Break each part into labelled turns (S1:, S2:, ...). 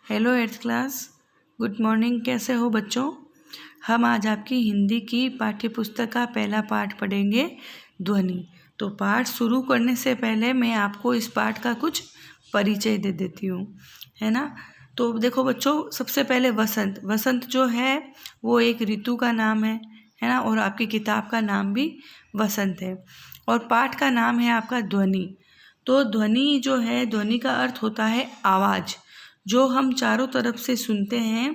S1: Hello eighth class, good morning. कैसे हो बच्चों? हम आज आपकी हिंदी की पाठ्य पुस्तक का पहला पाठ पढ़ेंगे, ध्वनि। तो पाठ शुरू करने से पहले मैं आपको इस पाठ का कुछ परिचय दे देती हूँ, है ना। तो देखो बच्चों, सबसे पहले वसंत। वसंत जो है वो एक ऋतु का नाम है ना। और आपकी किताब का नाम भी वसंत है। और पाठ का नाम है आपका ध्वनि। तो ध्वनि जो है, ध्वनि का अर्थ होता है आवाज़, जो हम चारों तरफ से सुनते हैं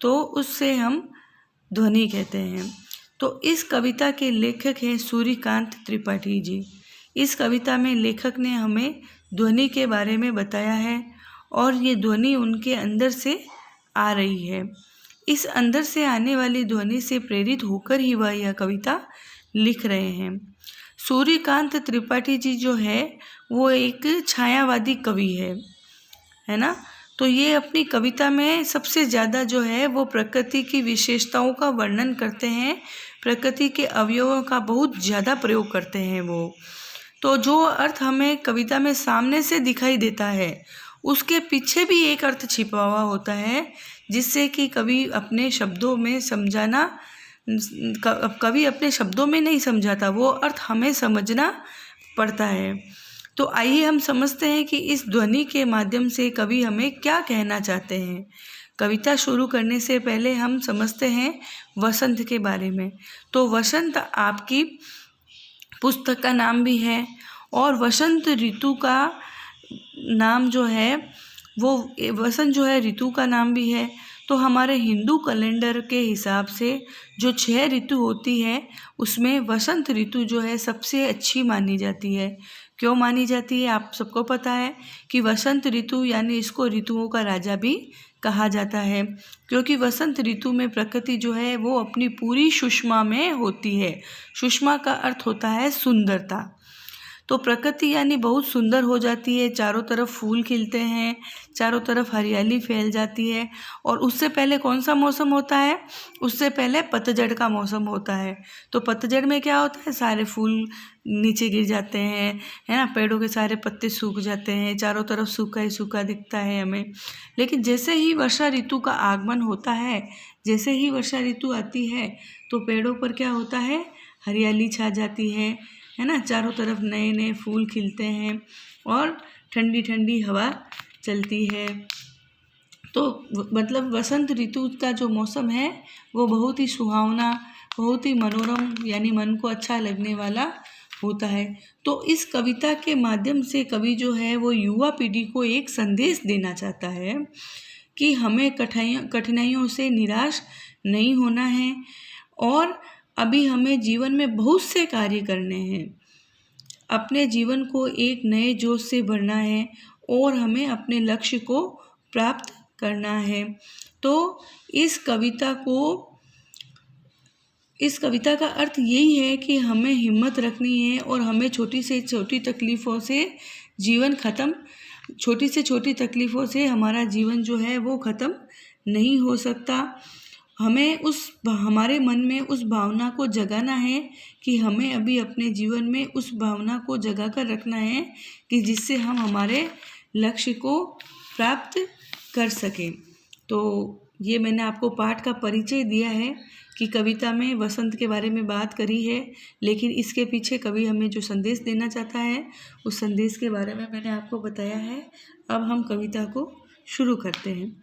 S1: तो उससे हम ध्वनि कहते हैं। तो इस कविता के लेखक हैं सूर्यकांत त्रिपाठी जी। इस कविता में लेखक ने हमें ध्वनि के बारे में बताया है और ये ध्वनि उनके अंदर से आ रही है। इस अंदर से आने वाली ध्वनि से प्रेरित होकर ही वह यह कविता लिख रहे हैं। सूर्यकांत त्रिपाठी जी जो है वो एक छायावादी कवि है ना। तो ये अपनी कविता में सबसे ज़्यादा जो है वो प्रकृति की विशेषताओं का वर्णन करते हैं। प्रकृति के अवयवों का बहुत ज़्यादा प्रयोग करते हैं वो। तो जो अर्थ हमें कविता में सामने से दिखाई देता है उसके पीछे भी एक अर्थ छिपा हुआ होता है, जिससे कि कवि अपने शब्दों में नहीं समझाता, वो अर्थ हमें समझना पड़ता है। तो आइए हम समझते हैं कि इस ध्वनि के माध्यम से कवि हमें क्या कहना चाहते हैं। कविता शुरू करने से पहले हम समझते हैं वसंत के बारे में। तो वसंत आपकी पुस्तक का नाम भी है और वसंत ऋतु का नाम जो है वो, वसंत जो है ऋतु का नाम भी है। तो हमारे हिंदू कैलेंडर के हिसाब से जो 6 ऋतु होती है उसमें वसंत ऋतु जो है सबसे अच्छी मानी जाती है। क्यों मानी जाती है? आप सबको पता है कि वसंत ऋतु यानी इसको ऋतुओं का राजा भी कहा जाता है, क्योंकि वसंत ऋतु में प्रकृति जो है वो अपनी पूरी सुषमा में होती है। सुषमा का अर्थ होता है सुंदरता। तो प्रकृति यानी बहुत सुंदर हो जाती है, चारों तरफ फूल खिलते हैं, चारों तरफ हरियाली फैल जाती है। और उससे पहले कौन सा मौसम होता है? उससे पहले पतझड़ का मौसम होता है। तो पतझड़ में क्या होता है? सारे फूल नीचे गिर जाते हैं, है ना। पेड़ों के सारे पत्ते सूख जाते हैं, चारों तरफ सूखा ही सूखा दिखता है हमें। लेकिन जैसे ही वर्षा ऋतु का आगमन होता है, जैसे ही वर्षा ऋतु आती है तो पेड़ों पर क्या होता है? हरियाली छा जाती है ना। चारों तरफ नए नए फूल खिलते हैं और ठंडी ठंडी हवा चलती है। तो मतलब वसंत ऋतु का जो मौसम है वो बहुत ही सुहावना, बहुत ही मनोरम, यानी मन को अच्छा लगने वाला होता है। तो इस कविता के माध्यम से कवि जो है वो युवा पीढ़ी को एक संदेश देना चाहता है कि हमें कठिनाइयों से निराश नहीं होना है और अभी हमें जीवन में बहुत से कार्य करने हैं। अपने जीवन को एक नए जोश से भरना है और हमें अपने लक्ष्य को प्राप्त करना है। तो इस कविता का अर्थ यही है कि हमें हिम्मत रखनी है और हमें छोटी से छोटी तकलीफ़ों से हमारा जीवन जो है वो ख़त्म नहीं हो सकता। हमें हमारे मन में उस भावना को जगाना है कि हमें अभी अपने जीवन में उस भावना को जगा कर रखना है कि जिससे हम हमारे लक्ष्य को प्राप्त कर सकें। तो ये मैंने आपको पाठ का परिचय दिया है कि कविता में वसंत के बारे में बात करी है, लेकिन इसके पीछे कवि हमें जो संदेश देना चाहता है उस संदेश के बारे में मैंने आपको बताया है। अब हम कविता को शुरू करते हैं।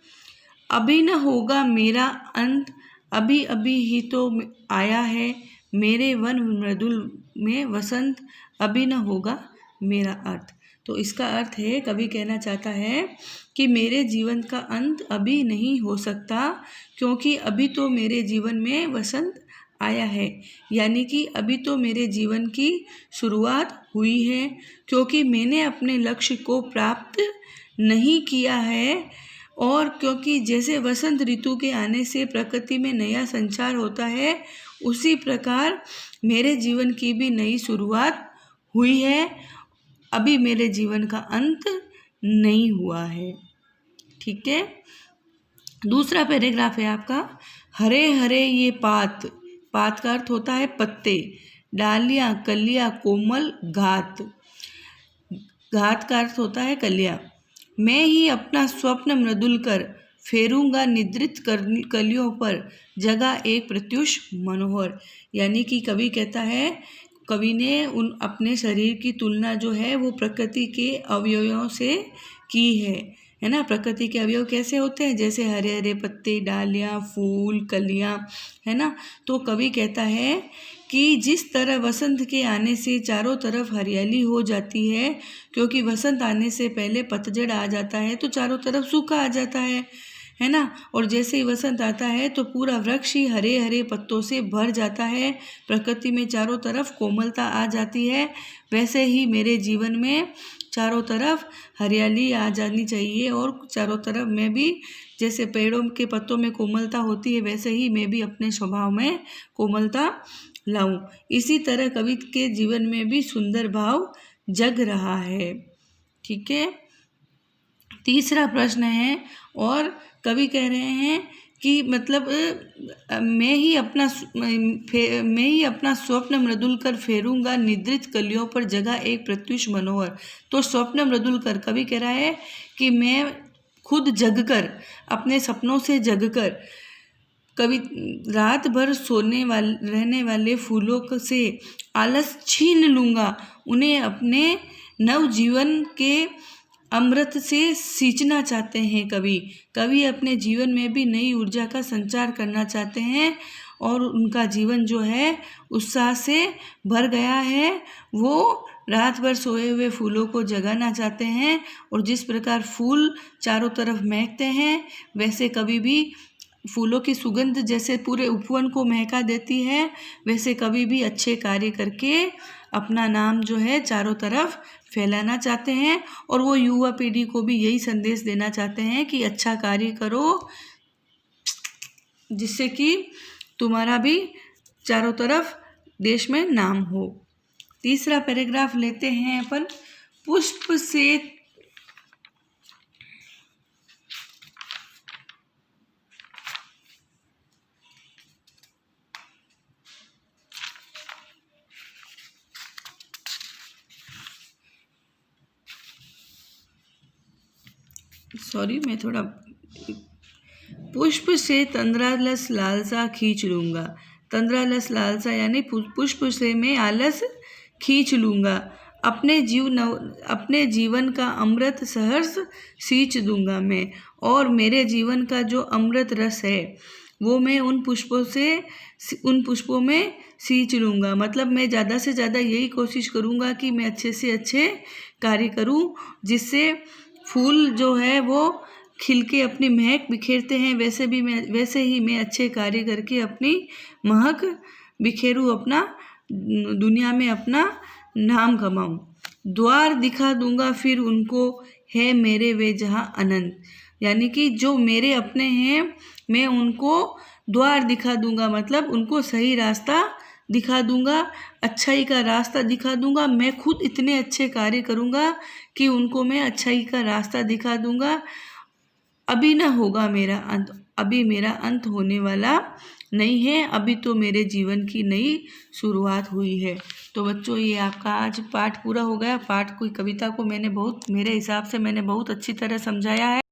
S1: अभी न होगा मेरा अंत, अभी अभी ही तो आया है मेरे वन मृदुल में वसंत, अभी न होगा मेरा अर्थ। तो इसका अर्थ है, कवि कहना चाहता है कि मेरे जीवन का अंत अभी नहीं हो सकता, क्योंकि अभी तो मेरे जीवन में वसंत आया है, यानी कि अभी तो मेरे जीवन की शुरुआत हुई है, क्योंकि मैंने अपने लक्ष्य को प्राप्त नहीं किया है। और क्योंकि जैसे वसंत ऋतु के आने से प्रकृति में नया संचार होता है, उसी प्रकार मेरे जीवन की भी नई शुरुआत हुई है। अभी मेरे जीवन का अंत नहीं हुआ है। ठीक है। दूसरा पैराग्राफ है आपका, हरे हरे ये पात। पात का अर्थ होता है पत्ते, डालियाँ, कलियाँ, कोमल, घात। घात का अर्थ होता है कलियाँ। मैं ही अपना स्वप्न मृदुल कर फेरूंगा निद्रित कलियों पर जगह एक प्रत्युष मनोहर। यानी कि कवि कहता है, कवि ने उन अपने शरीर की तुलना जो है वो प्रकृति के अवयवों से की है ना। प्रकृति के अवयव कैसे होते हैं, जैसे हरे हरे पत्ते, डालियाँ, फूल, कलियाँ, है ना। तो कवि कहता है कि जिस तरह वसंत के आने से चारों तरफ हरियाली हो जाती है, क्योंकि वसंत आने से पहले पतझड़ आ जाता है तो चारों तरफ सूखा आ जाता है ना। और जैसे ही वसंत आता है तो पूरा वृक्ष ही हरे हरे पत्तों से भर जाता है, प्रकृति में चारों तरफ कोमलता आ जाती है। वैसे ही मेरे जीवन में चारों तरफ हरियाली आ जानी चाहिए, और चारों तरफ मैं भी जैसे पेड़ों के पत्तों में कोमलता होती है, वैसे ही मैं भी अपने स्वभाव में कोमलता लाऊं। इसी तरह कवि के जीवन में भी सुंदर भाव जग रहा है। ठीक है। तीसरा प्रश्न है, और कवि कह रहे हैं कि मतलब मैं ही अपना स्वप्न मृदुल कर फेरूंगा निद्रित कलियों पर जगह एक प्रत्युष मनोहर। तो स्वप्न मृदुल कर, कवि कह रहा है कि मैं खुद जगकर, अपने सपनों से जगकर, कवि रात भर रहने वाले फूलों से आलस छीन लूँगा, उन्हें अपने नवजीवन के अमृत से सींचना चाहते हैं। कवि अपने जीवन में भी नई ऊर्जा का संचार करना चाहते हैं, और उनका जीवन जो है उत्साह से भर गया है। वो रात भर सोए हुए फूलों को जगाना चाहते हैं, और जिस प्रकार फूल चारों तरफ महकते हैं, वैसे कवि भी फूलों की सुगंध जैसे पूरे उपवन को महका देती है, वैसे कवि भी अच्छे कार्य करके अपना नाम जो है चारों तरफ फैलाना चाहते हैं। और वो युवा पीढ़ी को भी यही संदेश देना चाहते हैं कि अच्छा कार्य करो, जिससे कि तुम्हारा भी चारों तरफ देश में नाम हो। तीसरा पैराग्राफ लेते हैं अपन। पुष्प से मैं थोड़ा पुष्प से तंद्रालस लालसा खींच लूँगा। तंद्रालस लालसा यानी पुष्प से मैं आलस खींच लूँगा। अपने जीवन का अमृत सहर्ष सींच दूंगा मैं, और मेरे जीवन का जो अमृत रस है वो मैं उन पुष्पों में सींच लूँगा। मतलब मैं ज़्यादा से ज़्यादा यही कोशिश करूँगा कि मैं अच्छे से अच्छे कार्य करूँ, जिससे फूल जो है वो खिल के अपनी महक बिखेरते हैं, वैसे ही मैं अच्छे कार्य करके अपनी महक बिखेरूँ, अपना दुनिया में अपना नाम कमाऊँ। द्वार दिखा दूंगा फिर उनको, है मेरे वे जहाँ अनंत। यानी कि जो मेरे अपने हैं मैं उनको द्वार दिखा दूंगा, मतलब उनको सही रास्ता दिखा दूंगा, अच्छाई का रास्ता दिखा दूंगा। मैं खुद इतने अच्छे कार्य करूंगा कि उनको मैं अच्छाई का रास्ता दिखा दूंगा। अभी ना होगा मेरा अंत, अभी मेरा अंत होने वाला नहीं है, अभी तो मेरे जीवन की नई शुरुआत हुई है। तो बच्चों, ये आपका आज पाठ पूरा हो गया। पाठ की कविता को मेरे हिसाब से मैंने बहुत अच्छी तरह समझाया है।